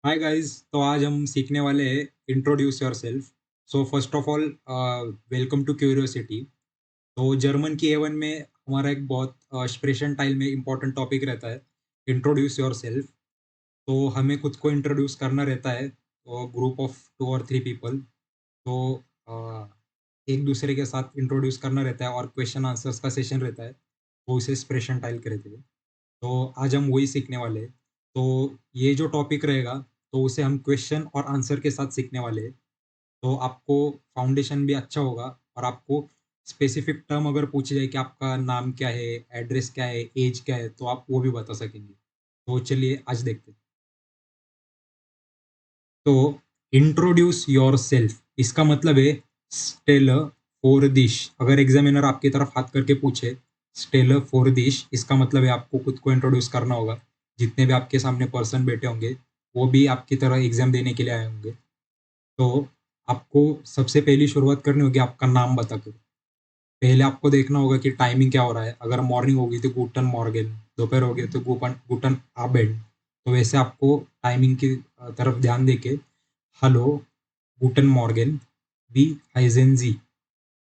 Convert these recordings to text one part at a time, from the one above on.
Hi guys. तो आज हम सीखने वाले हैं introduce yourself. So first of all welcome to curiosity. तो जर्मन की A1 में हमारा एक बहुत स्प्रेशन टाइल में इम्पोर्टेंट टॉपिक रहता है इंट्रोड्यूस योरसेल्फ। तो हमें खुद को इंट्रोड्यूस करना रहता है, ग्रुप ऑफ 2 और 3 पीपल। तो अ, एक दूसरे के साथ इंट्रोड्यूस करना रहता है और क्वेश्चन आंसर्स का सेशन रहता है, वो उसे स्प्रेशन टाइल कहते हैं। तो आज हम वही सीखने वाले हैं। तो ये जो टॉपिक रहेगा, तो उसे हम क्वेश्चन और आंसर के साथ सीखने वाले हैं। तो आपको फाउंडेशन भी अच्छा होगा, और आपको स्पेसिफिक टर्म अगर पूछी जाए कि आपका नाम क्या है, एड्रेस क्या है, एज क्या है, तो आप वो भी बता सकेंगे। तो चलिए आज देखते हैं। तो इंट्रोड्यूस योर सेल्फ, इसका मतलब है स्टेल फोर दिश। अगर एग्जामिनर आपकी तरफ हाथ करके पूछे स्टेल फोर दिश, इसका मतलब है आपको खुद को इंट्रोड्यूस करना होगा। जितने भी आपके सामने पर्सन बैठे होंगे, वो भी आपकी तरह एग्जाम देने के लिए आए होंगे। तो आपको सबसे पहली शुरुआत करनी होगी आपका नाम बताकर। पहले आपको देखना होगा कि टाइमिंग क्या हो रहा है। अगर मॉर्निंग होगी तो गुटन मॉर्गन, दोपहर हो गया तो गुपन गुटन आबेंड। तो वैसे आपको टाइमिंग की तरफ ध्यान देके हेलो, गुटन मॉर्गन, वी हाइजेन जी।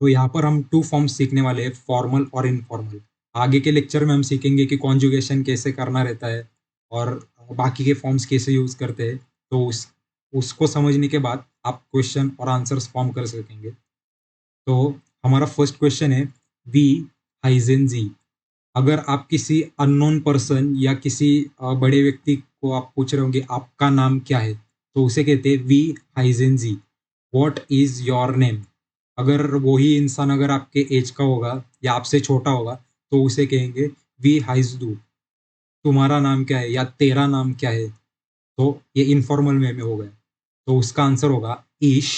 तो यहाँ पर हम 2 फॉर्म्स सीखने वाले हैं, फॉर्मल और इनफॉर्मल। आगे के लेक्चर में हम सीखेंगे कि कॉन्जुगेशन कैसे करना रहता है और बाकी के फॉर्म्स कैसे यूज करते हैं। तो उसको समझने के बाद आप क्वेश्चन और आंसर्स फॉर्म कर सकेंगे। तो हमारा फर्स्ट क्वेश्चन है, वी हाइजेन जी। अगर आप किसी अननोन पर्सन या किसी बड़े व्यक्ति को आप पूछ रहे होंगे आपका नाम क्या है, तो उसे कहते हैं वी हाइजेन जी, व्हाट इज योर नेम। अगर वही इंसान अगर आपके एज का होगा या आपसे छोटा होगा, तो उसे कहेंगे वी हाइज दू, तुम्हारा नाम क्या है या तेरा नाम क्या है। तो ये इनफॉर्मल वे में हो गया। तो उसका आंसर होगा ईश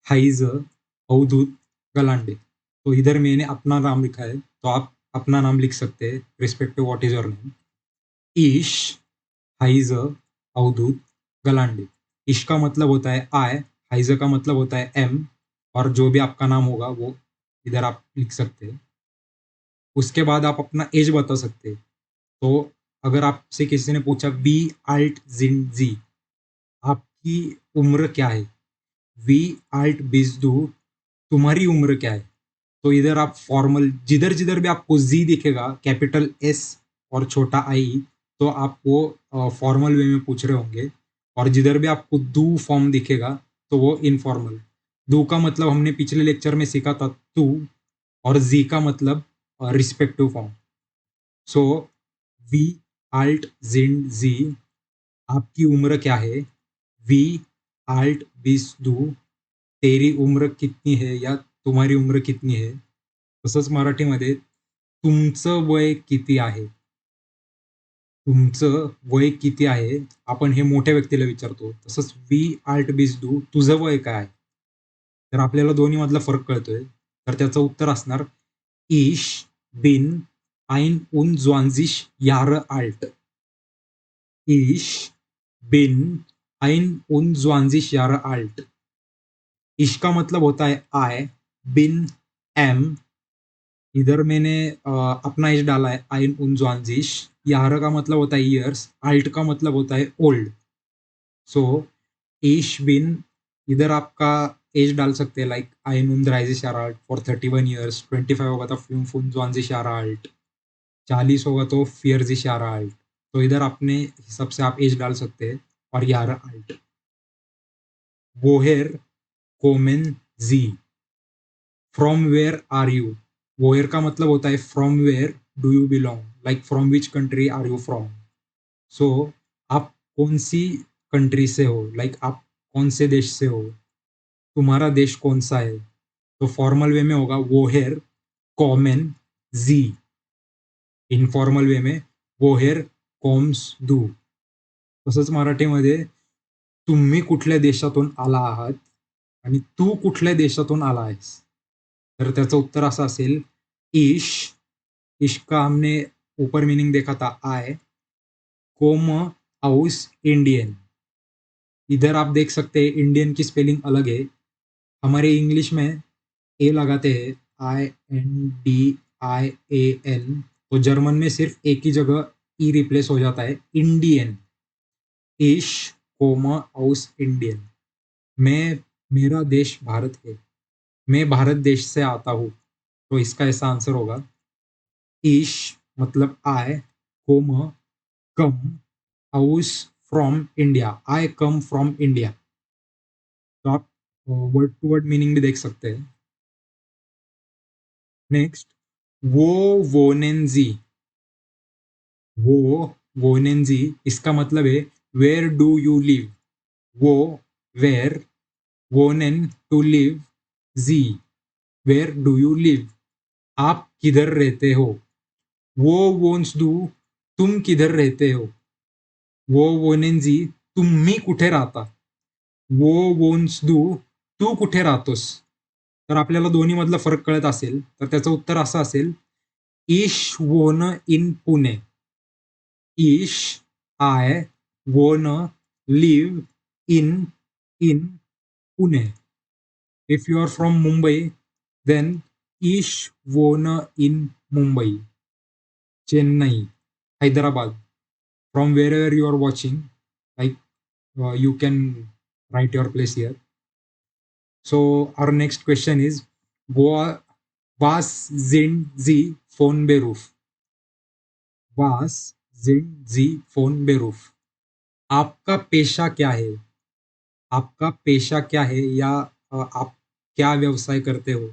हाइज अवधूत गलांडे। तो इधर मैंने अपना नाम लिखा है, तो आप अपना नाम लिख सकते हैं respective what is your name. ईश हाइज अवधूत गलांडे। ईश का मतलब होता है आई, हाइज का मतलब होता है एम, और जो भी आपका नाम होगा वो इधर आप लिख सकते हैं। उसके बाद आप अपना एज बता सकते हैं। तो अगर आपसे किसी ने पूछा वी आल्ट जिन जी, आपकी उम्र क्या है, वी आल्ट बिजदू, तुम्हारी उम्र क्या है। तो इधर आप फॉर्मल, जिधर जिधर भी आपको जी दिखेगा कैपिटल एस और छोटा आई, तो आप वो फॉर्मल वे में पूछ रहे होंगे। और जिधर भी आपको दू फॉर्म दिखेगा, तो वो इनफॉर्मल। दू का मतलब हमने पिछले लेक्चर में सीखा था तू, और जी का मतलब रिस्पेक्टिव फॉर्म। सो वी आल्ट जिन जी, आपकी उम्र क्या है, वी आल्ट बीस दू, तेरी उम्र कितनी है या तुम्हारी उम्र कितनी आहे. तसंच मराठीमध्ये तुमचं वय किती आहे. तुमचं वय किती आहे, आपण हे मोठ्या व्यक्तीला विचारतो. तसंच वी आल्ट बीस दू, तुझं वय काय आहे. तर आपल्याला दोन्ही मधला फरक कळतोय. तर त्याचं उत्तर असणार इश बिन ein und 20 Jahre alt. Ich bin 21 Jahre alt. इश का मतलब होता है आई, बिन एम, इधर मैंने अपना एज डाला है आइन उन ज्वानजिश। यार का मतलब होता है ईयर्स, आल्ट का मतलब होता है ओल्ड। सो इश बिन, इधर आपका एज डाल सकते हैं लाइक आइन उन द्राइजिश यार आल्ट फॉर 31 ईयर्स, 25 होगा तो फिम फुन ज्वानजिश यार आल्ट, 40 होगा तो फियरजिश यार आल्ट। तो इधर अपने हिसाब से आप एज डाल सकते हैं और यार आल्ट। वोहेर कोमेन जी, from where are you. Where का मतलब होता है from where do you belong, like from which country are you from. So आप कौन सी कंट्री से हो, लाइक आप कौन से देश से हो, तुम्हारा देश कौन सा है। तो फॉर्मल वे में होगा वोहेर कॉमेन जी, इनफॉर्मल वे में वोहेर कॉम्स दू। तसंच मराठीमध्ये तुम्ही कुठल्या देशातून आला आहात आणि तू कुठल्या देशातून आला आहेस. तर त्याचं उत्तर असं असेल ईश, ईश का हमने ऊपर मीनिंग देखा था आय, कोम आउस इंडियन। इधर आप देख सकते हैं इंडियन की स्पेलिंग अलग है। हमारे इंग्लिश में ए लगाते हैं, INDIAN। तो जर्मन में सिर्फ एक ही जगह ई रिप्लेस हो जाता है, इंडियन। ईश कोमा aus इंडियन, मैं, मेरा देश भारत है, मैं भारत देश से आता हूँ। तो इसका ऐसा आंसर होगा ईश मतलब आई, कोमा come, aus from India, I come from India. तो आप वर्ड टू वर्ड मीनिंग भी देख सकते हैं। नेक्स्ट, वो वोनेंजी, वो वोनेंजी इसका मतलब है वेयर डू यू लिव, वो वेयर, वोनेन टू लिव, जी वेयर डू यू लिव, आप किधर रहते हो। वो वोन्स डू, तुम किधर रहते हो। वो वोनेंजी, तुम्ही कुठे राहता। वो वोन्स डू, तू कुठे राहतोस. तर आपल्याला दोन्ही मधला फरक कळत असेल तर त्याचं उत्तर असं असेल, ईश वोन इन पुणे, ईश आय वोन लिव्ह इन Pune. If you are from Mumbai then ईश वोन इन Mumbai. Chennai, Hyderabad, from wherever you are watching, like you can write your place here. So our next question is, was sind sie von Beruf, was sind sie von Beruf, आपका पेशा क्या है, आपका पेशा क्या है या आप क्या व्यवसाय करते हो.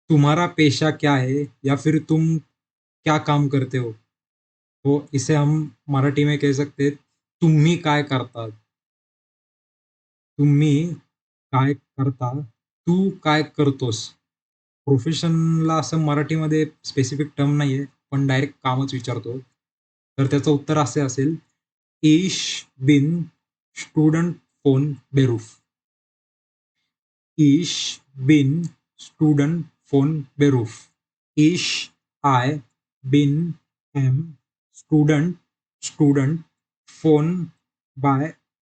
तुम्हारा पेशा क्या है या फिर तुम क्या काम करते हो. तो इसे हम मराठी में कह सकते हैं, तुम्ही काय करता, तुम्ही काय करता, तू काय करतोस. प्रोफेशनला असं मराठीमध्ये स्पेसिफिक टर्म नाही आहे, पण डायरेक्ट कामच विचारतो. तर त्याचं उत्तर असे असेल, इश बिन स्टुडंट फोन बेरूफ, इश बिन स्टुडंट फोन बेरूफ, इश आय बिन एम स्टुडंट फोन by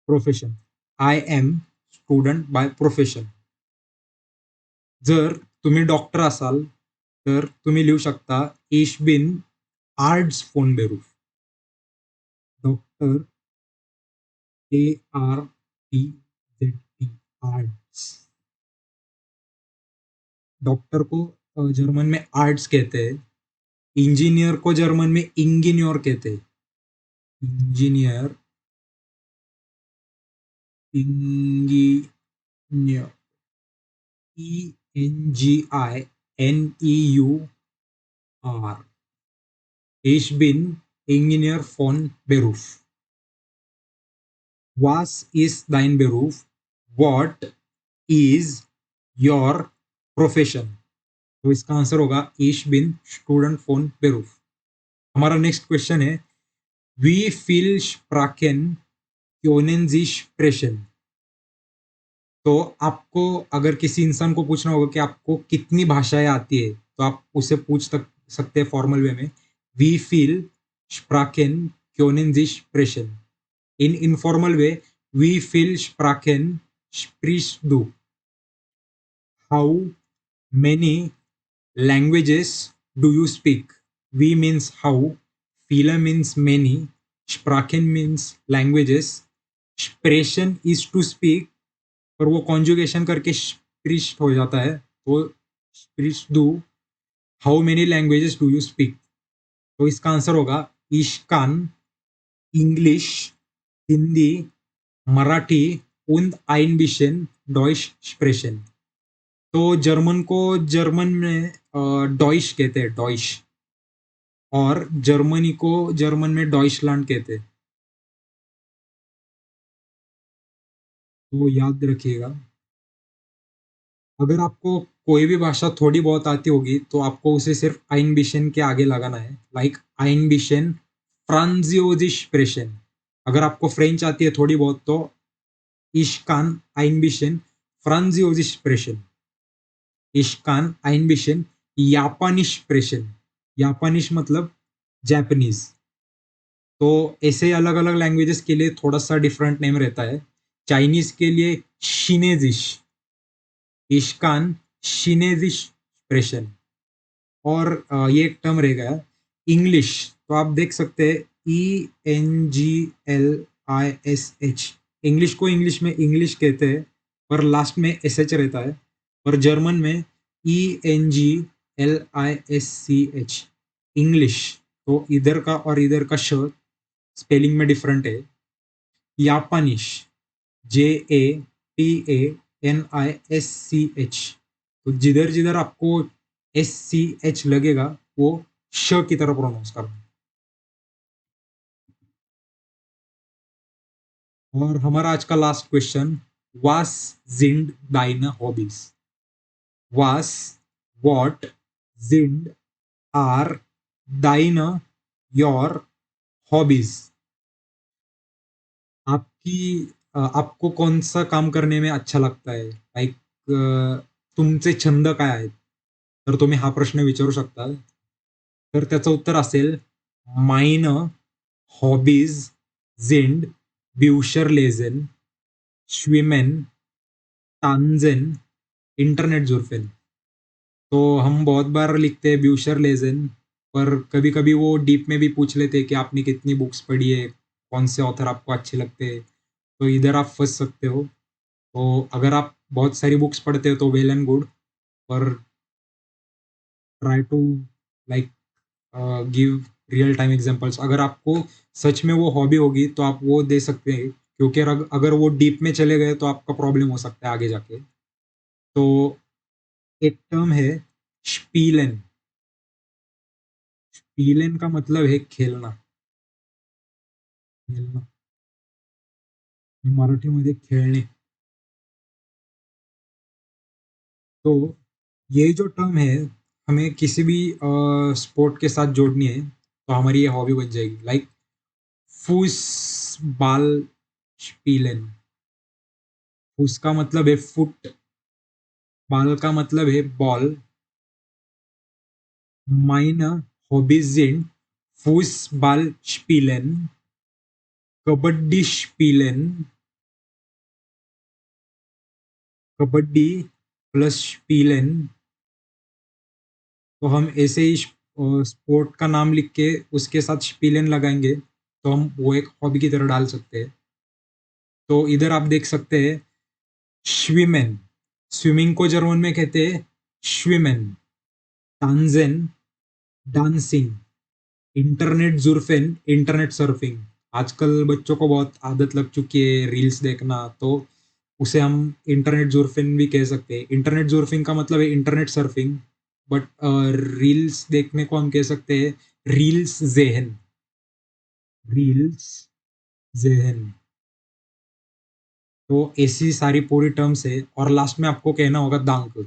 profession, I am student by profession. जर तुम्ही डॉक्टर असाल तर तुम्ही लिहू शकता, इश बिन आर्ट्स फोन बेरूफ, doctor A R T Z T, आर्ट्स. डॉक्टर को जर्मन में आर्ट्स कहते हैं. इंजीनियर को जर्मन में इंजीनियर कहते हैं. इंजीनियर, इंजीनियर, E N G I N E U R. Ich bin Ingenieur von Beruf. Was ist dein Beruf? What is your profession? तो इसका आंसर होगा Ich bin Student von Beruf. हमारा नेक्स्ट क्वेश्चन है, Wie viel Sprachen können Sie sprechen? तो आपको अगर किसी इंसान को पूछना होगा कि आपको कितनी भाषाएं आती है, तो आप उसे पूछ सकते हैं फॉर्मल वे में, Wie viel Sprachen können Sie sprechen? In informal way, wie viel Sprachen sprichst du? How many languages do you speak? We means how, viele means many, Sprachen means languages, sprechen is to speak, पर वो conjugation करके स्प्रिस्ट हो जाता है, तो स्प्रिस्ट डू. How many languages do you speak. तो इसका आंसर होगा ईशकान English, Hindi, Marathi und ein bisschen Deutsch sprechen. तो जर्मन को जर्मन में डॉइश कहते हैं, डॉइश, और जर्मनी को जर्मन में डॉइशलैंड कहते हैं. तो याद रखिएगा, अगर आपको कोई भी भाषा थोड़ी बहुत आती होगी तो आपको उसे सिर्फ आइन बिशन के आगे लगाना है, लाइक आइन बिशन फ्रांजियोजिश प्रेशन. अगर आपको फ्रेंच आती है थोड़ी बहुत तो इश्कान आइन बिशन फ्रांजियोजिश प्रेशन, इश्कान आइन बिशन यापानिश प्रेशन. यापानिश मतलब जापानीज. तो ऐसे अलग अलग लैंग्वेजेस के लिए थोड़ा सा डिफरेंट नेम रहता है. चाइनीज के लिए शिनेजिश, इश्कान शिनेजिश प्रेशन. और ये एक टर्म रह गया इंग्लिश, तो आप देख सकते हैं ENGLISH, LISH। इंग्लिश को इंग्लिश में इंग्लिश कहते हैं, पर लास्ट में SH रहता है। पर जर्मन में ENGLISCH, इंग्लिश। तो इधर का और इधर का श स्पेलिंग में डिफरेंट है। जापानिश, JAPANISCH। तो जिधर जिधर आपको SCH लगेगा वो श की तरह प्रोनाउंस करना। और हमारा आज का लास्ट क्वेश्चन, वास जिंड दाइन हॉबीज। वास, वॉट, जिंड आर दाइन योर हॉबीज। आपकी आपको कौन सा काम करणे में अच्छा लागतं आहे, लाईक तुमचे छंद काय आहेत, तर तुम्ही हा प्रश्न विचारू शकता. तर त्याचं उत्तर असेल, माइन हॉबीज जिंड ब्यूशर लेझन श्विमेन तानजेन इंटरनेट जुर्फेन. तो हम बहुत बार लिखते हैं ब्यूशर लेजेंड, पर कभी कभी वो डीप में भी पूछ लेते हैं कि आपने कितनी बुक्स पढ़ी है, कौन से ऑथर आपको अच्छे लगते हैं. तो इधर आप फंस सकते हो. तो अगर आप बहुत सारी बुक्स पढ़ते हो तो वेल एंड गुड, पर try to like give real time examples. अगर आपको सच में वो हॉबी होगी तो आप वो दे सकते हैं, क्योंकि अगर वो डीप में चले गए तो आपका प्रॉब्लम हो सकता है आगे जाके. तो एक टर्म है स्पीलन. स्पीलन का मतलब है खेलना. खेलना मराठीमध्ये खेळणे. तो ये जो टर्म है, हमें किसी भी स्पोर्ट के साथ जोड़नी है तो हमारी ये हॉबी बन जाएगी. लाइक फूस बाल स्पीलन. फूस का मतलब है फुट, बाल का मतलब है बॉल. माइन हॉबीज इन फूस बाल स्पीलन, कबड्डी स्पीलन. कबड्डी प्लस स्पीलन. तो हम ऐसे ही स्पोर्ट का नाम लिख के उसके साथ स्पीलन लगाएंगे तो हम वो एक हॉबी की तरह डाल सकते हैं. तो इधर आप देख सकते हैं श्विमेन. स्विमिंग को जर्मन में कहते हैं श्विमेन. टांजेन डांसिंग. इंटरनेट जुर्फेन इंटरनेट सर्फिंग. आजकल बच्चों को बहुत आदत लग चुकी है रील्स देखना, तो उसे हम इंटरनेट जुर्फिन भी कह सकते हैं. इंटरनेट जुर्फिंग का मतलब है इंटरनेट सर्फिंग, बट रील्स देखने को हम कह सकते हैं रील्स जेहन. रील्स जेहन. तो ऐसी सारी पूरी टर्म्स है. और लास्ट में आपको कहना होगा दांक.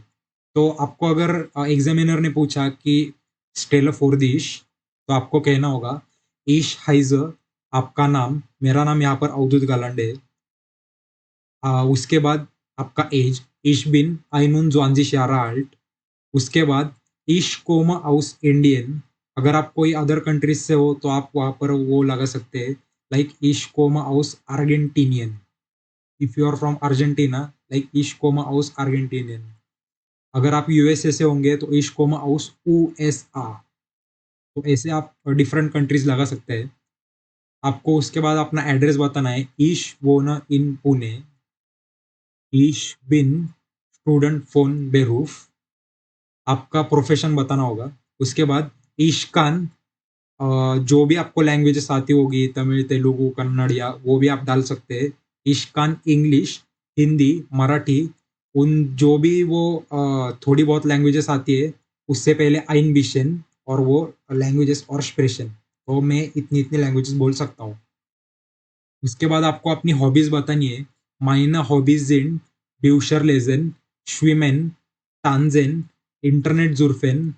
तो आपको अगर एग्जामिनर ने पूछा कि स्टेल फॉर दिश, तो आपको कहना होगा ईश हाइज, आपका नाम, मेरा नाम यहाँ पर अवधूत गालांडे है. उसके बाद आपका एज, इश बिन आइनुन ज्वांजी शारा आल्ट. उसके बाद ईश कोमा आउस इंडियन. अगर आप कोई अदर कंट्रीज से हो तो आप वहाँ पर वो लगा सकते हैं, लाइक ईश कोमा आउस अर्जेंटीनियन. If you are from Argentina, like ईश कोमा आउस अर्जेंटीनियन. अगर आप यूएसए से होंगे तो ईश कोमा आउस यूएसआ. तो ऐसे आप डिफरेंट कंट्रीज लगा सकते हैं. आपको उसके बाद अपना एड्रेस बताना है. ईश वोन इन पुणे. ईश बिन स्टूडेंट फोन बेरूफ. आपका प्रोफेशन बताना होगा. उसके बाद ईशकान, जो भी आपको लैंग्वेजेस आती होगी, तमिल तेलुगु कन्नड़ या वो भी आप डाल सकते हैं. ईशकान इंग्लिश, हिंदी, मराठी, उन जो भी वो थोड़ी बहुत लैंग्वेजेस आती है उससे पहले आइन बिशन और वो लैंग्वेजेस और एक्सप्रेशन. तो मैं इतनी इतनी लैंग्वेजेस बोल सकता हूँ. उसके बाद आपको अपनी हॉबीज बतानी है. माइना हॉबीज इन ब्यूशर लेजन श्विमेन तानजेन इंटरनेट जुर्फेन.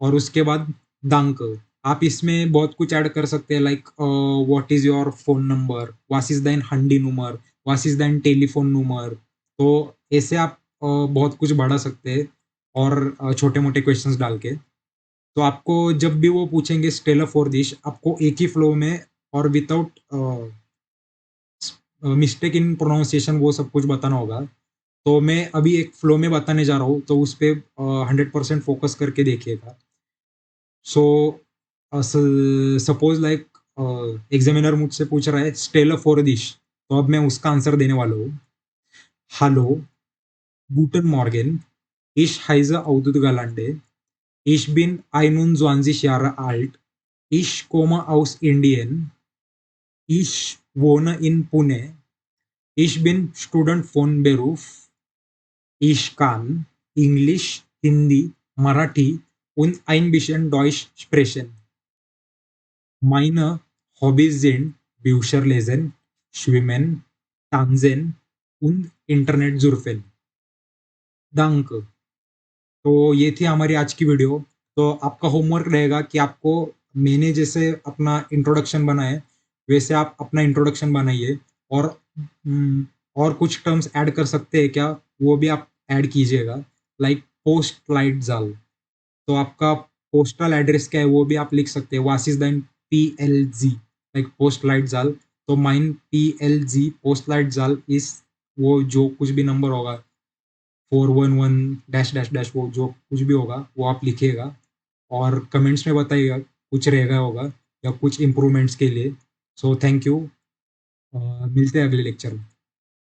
और उसके बाद दांक. आप इसमें बहुत कुछ ऐड कर सकते हैं, like what is your phone number, वास इज दाइन हंडी नंबर, वास इज दाइन टेलीफोन नंबर. तो ऐसे आप बहुत कुछ बढ़ा सकते हैं, और छोटे मोटे क्वेश्चंस डाल के. तो आपको जब भी वो पूछेंगे स्टेल फॉर दिश, आपको एक ही फ्लो में और विदाउट मिस्टेक इन प्रोनाउंसिएशन वो सब कुछ बताना होगा. तो मैं अभी एक फ्लो में बताने जा रहा हूँ, तो उस पर 100% फोकस करके देखिएगा. सो सपोज लाइक एग्जामिनर मुझसे पूछ रहा है स्टेल फॉर दिश, तो अब मैं उसका आंसर देने वाला हूँ। हालो, गूटन मॉर्गेन, इश highs Outgallande, ich bin 21 Jahre alt, ich komme aus Indien, ich wohne in Pune, ich bin Student von Beruf, ich kann Englisch, Hindi, Marathi und ein bisschen Deutsch sprechen. Meine Hobbys sind Bücher lesen, Schwimmen, Tanzen und Internet surfen. Danke. तो ये थी हमारी आज की video. तो आपका homework रहेगा कि आपको मैंने जैसे अपना इंट्रोडक्शन बनाया वैसे आप अपना इंट्रोडक्शन बनाइए, और और कुछ टर्म्स ऐड कर सकते हैं क्या, वो भी आप ऐड कीजिएगा, लाइक पोस्ट लाइट जाल। तो आपका पोस्टल एड्रेस क्या है वो भी आप लिख सकते हैं, वासिसदाइन PLG, लाइक पोस्ट लाइट जाल। तो माइन PLG पोस्ट लाइट जाल इस, वो जो कुछ भी नंबर होगा 411 डैश डैश डैश, वो जो कुछ भी होगा वो आप लिखिएगा और कमेंट्स में बताइएगा कुछ रहेगा होगा या कुछ इम्प्रूवमेंट्स के लिए। सो थैंक यू, मिलते हैं अगले लेक्चर में।